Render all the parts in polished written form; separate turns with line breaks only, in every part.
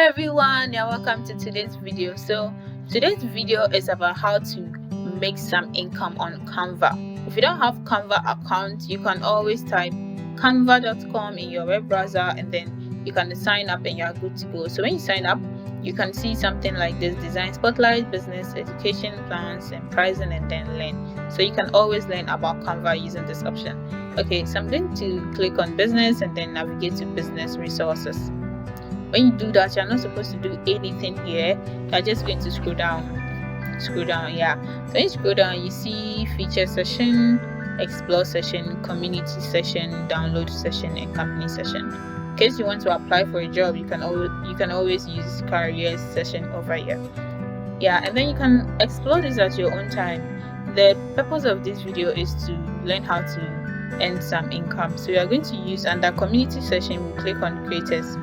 Everyone, and welcome to today's video. So today's video is about how to make some income on Canva. If you don't have Canva account, you can always type canva.com in your web browser and then you can sign up and you're good to go. So when you sign up, you can see something like this: design spotlight, business, education plans, and pricing, and then learn. So you can always learn about Canva using this option. Okay, so I'm going to click on business and then navigate to business resources. When you do that, you're not supposed to do anything here. You're just going to scroll down. So when you scroll down, you see feature session, explore session, community session, download session, and company session. In case you want to apply for a job, you can always use careers session over here. And then you can explore this at your own time. The purpose of this video is to learn how to earn some income. So you are going to use under community session, we'll click on creators.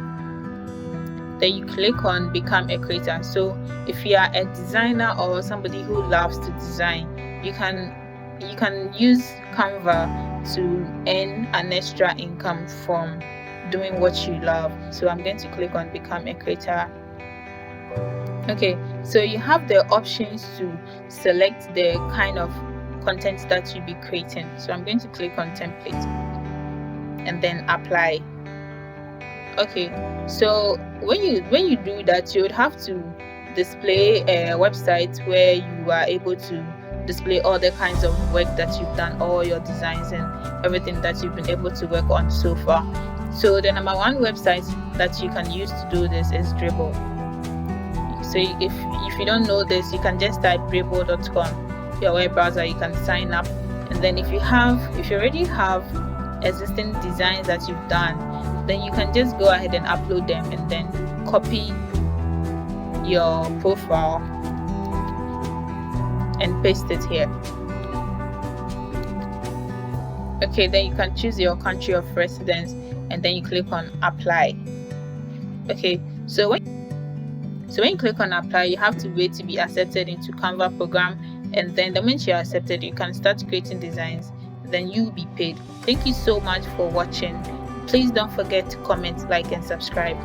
Then you click on become a creator. So if you are a designer or somebody who loves to design, you can use Canva to earn an extra income from doing what you love. So I'm going to click on become a creator. Okay, so you have the options to select the kind of content that you'll be creating. So I'm going to click on template and then apply. Okay, so when you do that, you would have to display a website where you are able to display all the kinds of work that you've done, all your designs and everything that you've been able to work on so far. So the number one website that you can use to do this is Dribble. So if you don't know this, you can just type dribble.com, your web browser. You can sign up, and then if you already have existing designs that you've done, then you can just go ahead and upload them and then copy your profile and paste it here. Okay, then you can choose your country of residence and then you click on apply. Okay, so when you click on apply, you have to wait to be accepted into Canva program, and then the moment you're accepted, you can start creating designs, then you'll be paid. Thank you so much for watching. Please don't forget to comment, like, and subscribe.